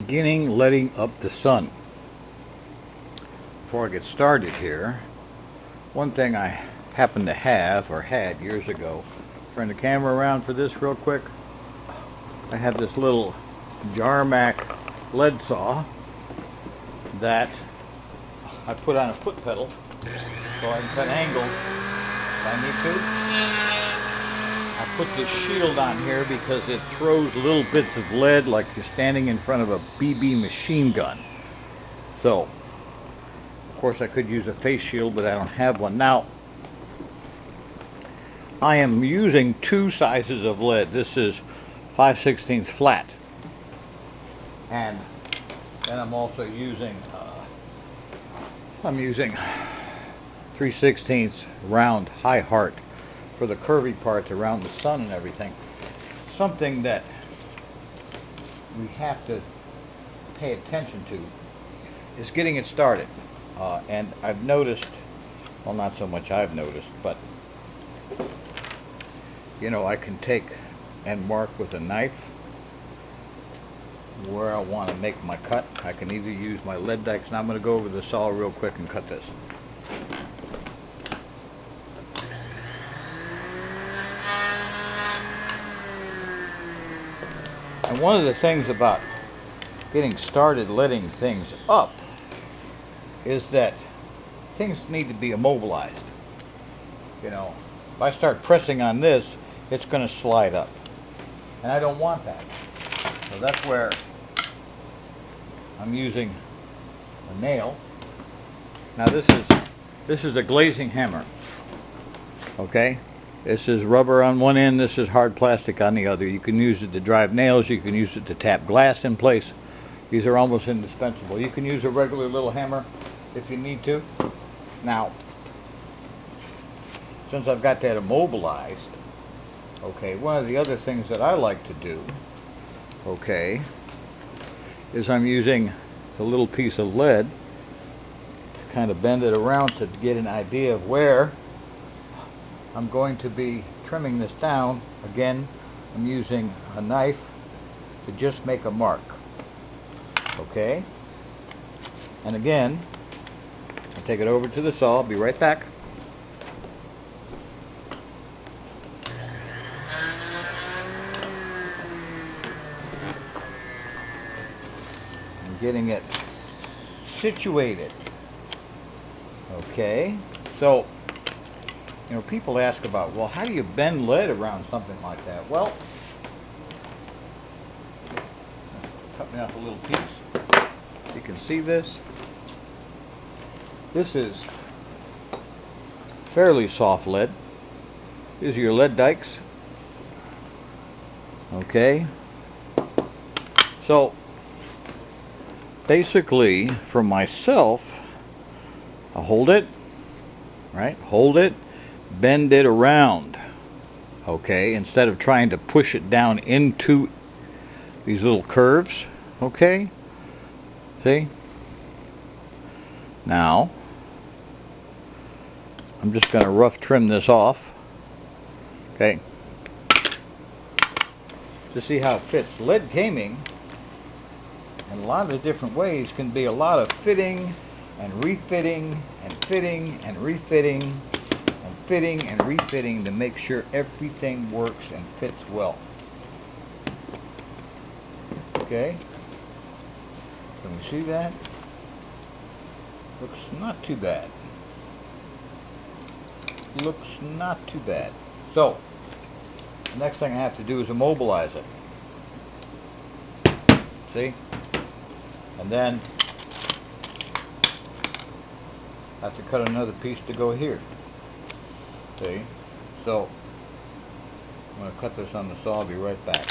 beginning letting up the sun. Before I get started here, one thing I happen to have, or had years ago, turn the camera around for this real quick. I have this little J.E.G lead saw that I put on a foot pedal so I can cut angles if I need to. I put this shield on here because it throws little bits of lead like you're standing in front of a BB machine gun. So, of course I could use a face shield, but I don't have one. Now, I am using two sizes of lead. This is 5/16 flat. And then I'm also using, I'm using 3/16 round high heart for the curvy parts around the sun and everything. Something that we have to pay attention to is getting it started. And I've noticed, well, not so much I've noticed, but you know, I can take and mark with a knife where I want to make my cut. I can either use my lead dikes, and I'm going to go over the saw real quick and cut this. And one of the things about getting started letting things up is that things need to be immobilized. You know, if I start pressing on this, it's going to slide up, and I don't want that. So that's where I'm using a nail. Now this is a glazing hammer. Okay, this is rubber on one end, this is hard plastic on the other. You can use it to drive nails, you can use it to tap glass in place. These are almost indispensable. You can use a regular little hammer if you need to. Now, since I've got that immobilized, okay, one of the other things that I like to do, okay, is I'm using a little piece of lead to kind of bend it around to get an idea of where I'm going to be trimming this down. Again, I'm using a knife to just make a mark. Okay? And again, I'll take it over to the saw. I'll be right back. I'm getting it situated. Okay? So, you know, people ask about, well, how do you bend lead around something like that? Well, cut me off a little piece. You can see this. This is fairly soft lead. These are your lead dikes. Okay. So, basically, for myself, I hold it, right? Hold it. Bend it around, okay, instead of trying to push it down into these little curves, okay? See? Now, I'm just going to rough trim this off, okay, to see how it fits. Lead gaming, in a lot of different ways, can be a lot of fitting and refitting and fitting and refitting. Fitting and refitting to make sure everything works and fits well. Okay? Can we see that? Looks not too bad. Looks not too bad. So, the next thing I have to do is immobilize it. See? And then I have to cut another piece to go here. See? So, I'm going to cut this on the saw. I'll be right back.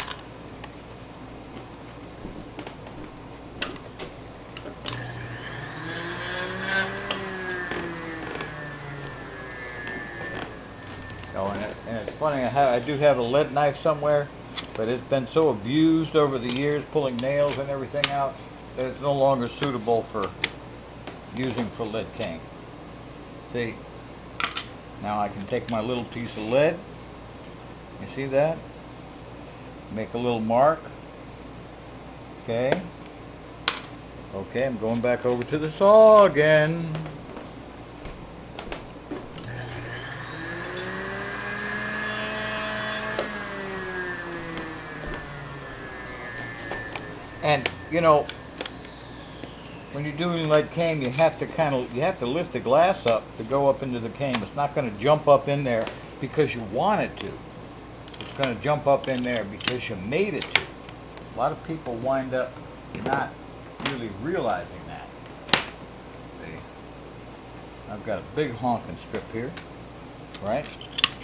Oh, and it's funny, I do have a lead knife somewhere, but it's been so abused over the years, pulling nails and everything out, that it's no longer suitable for using for lead cane. See? Now I can take my little piece of lead, you see that? Make a little mark, okay? Okay, I'm going back over to the saw again. And you know, when you're doing lead came, you have to lift the glass up to go up into the came. It's not going to jump up in there because you want it to. It's going to jump up in there because you made it to. A lot of people wind up not really realizing that. See, I've got a big honking strip here, right?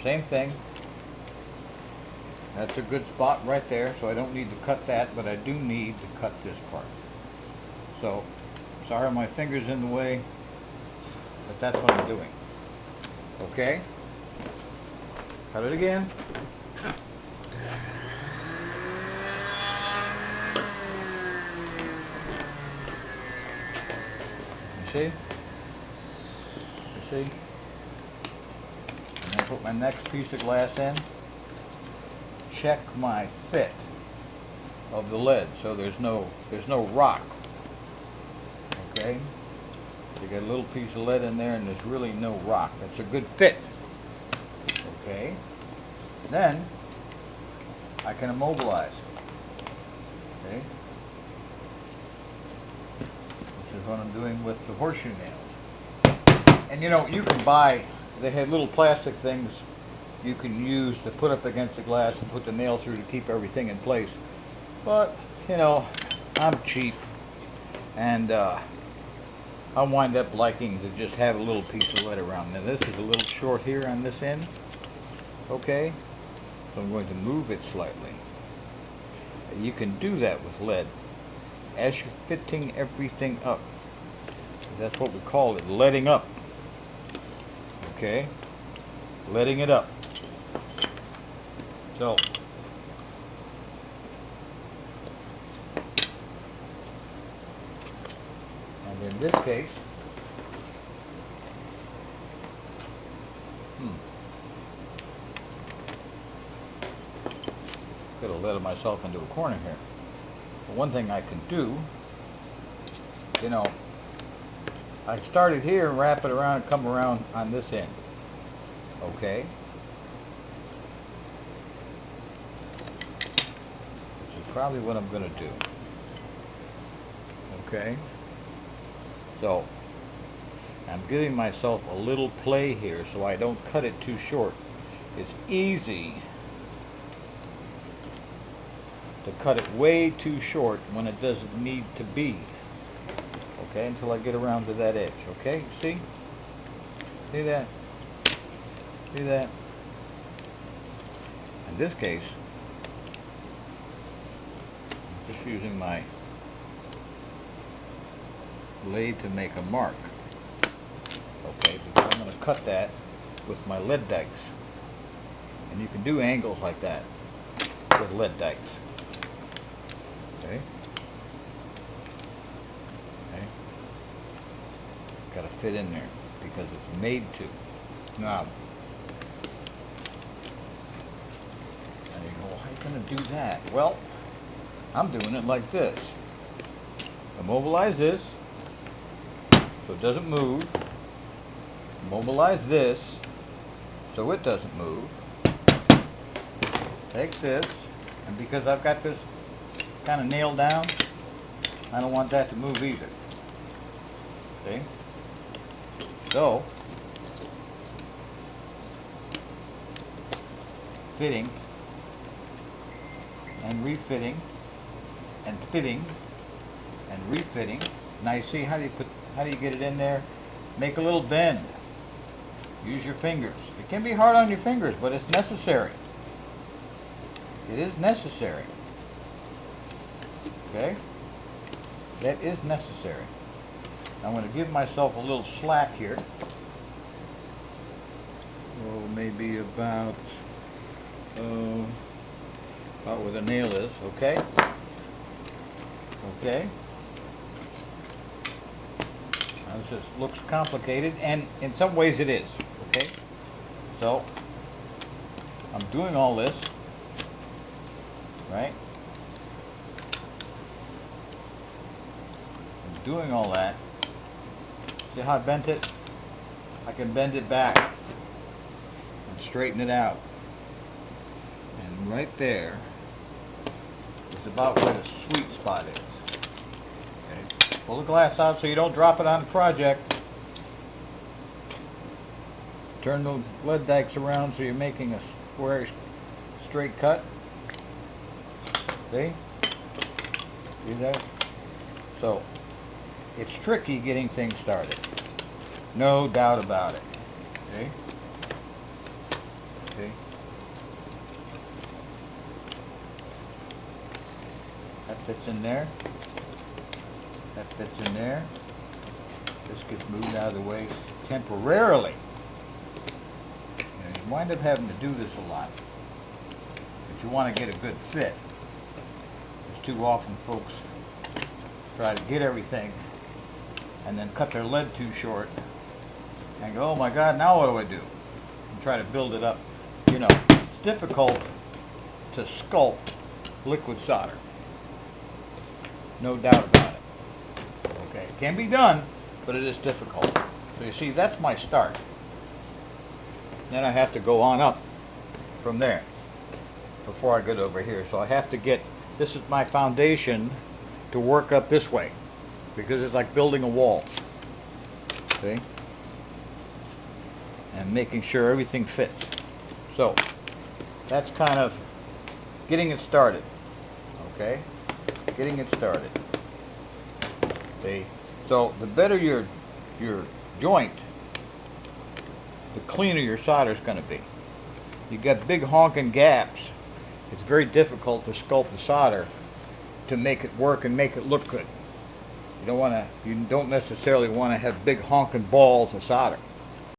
Same thing. That's a good spot right there, so I don't need to cut that, but I do need to cut this part. So, sorry my finger's in the way, but that's what I'm doing. Okay? Cut it again. You see? You see? And I put my next piece of glass in. Check my fit of the lead, so there's no rock. Okay, you got a little piece of lead in there, and there's really no rock. That's a good fit. Okay, then I can immobilize. Okay, this is what I'm doing with the horseshoe nails. And you know, you can buy. They have little plastic things you can use to put up against the glass and put the nail through to keep everything in place. But, you know, I'm cheap, and I wind up liking to just have a little piece of lead around. Now this is a little short here on this end, okay? So I'm going to move it slightly. You can do that with lead as you're fitting everything up. That's what we call it, leading up. Okay? Letting it up. So, and in this case, could have led myself into a corner here. But one thing I can do, you know, I started here and wrap it around and come around on this end. Okay? Which is probably what I'm going to do. Okay? So, I'm giving myself a little play here so I don't cut it too short. It's easy to cut it way too short when it doesn't need to be. Okay, until I get around to that edge. Okay, see? See that? See that? In this case, I'm just using my blade to make a mark. Okay, because I'm going to cut that with my lead dikes. And you can do angles like that with lead dikes. Okay? Okay? Got to fit in there because it's made to. Now, and you go, how are you going to do that? Well, I'm doing it like this. Immobilize this so it doesn't move. Immobilize this so it doesn't move. Take this, and because I've got this kind of nailed down, I don't want that to move either. See? So, fitting and refitting and fitting and refitting. Now you see how do you get it in there? Make a little bend. Use your fingers. It can be hard on your fingers, but it's necessary. It is necessary. Okay? That is necessary. I'm going to give myself a little slack here. Oh, maybe about where the nail is. Okay? Okay? Now this just looks complicated, and in some ways it is. Okay? So, I'm doing all this, right? doing all that, see how I bent it? I can bend it back and straighten it out. And right there is about where the sweet spot is. Okay. Pull the glass out so you don't drop it on the project. Turn the lead dikes around so you're making a square, straight cut. See? See that? So, it's tricky getting things started. No doubt about it. Okay? Okay? That fits in there. That fits in there. This gets moved out of the way temporarily. And you wind up having to do this a lot if you want to get a good fit. Because too often folks try to get everything and then cut their lead too short and go, oh my God, now what do I do? And try to build it up. You know, it's difficult to sculpt liquid solder. No doubt about it. Okay, it can be done, but it is difficult. So you see, that's my start. Then I have to go on up from there before I get over here. So I have to get, this is my foundation to work up this way, because it's like building a wall. See? And making sure everything fits. So that's kind of getting it started. Okay? Getting it started. See? So the better your joint, the cleaner your solder is going to be. You got big honking gaps. It's very difficult to sculpt the solder to make it work and make it look good. You don't necessarily want to have big honking balls of solder.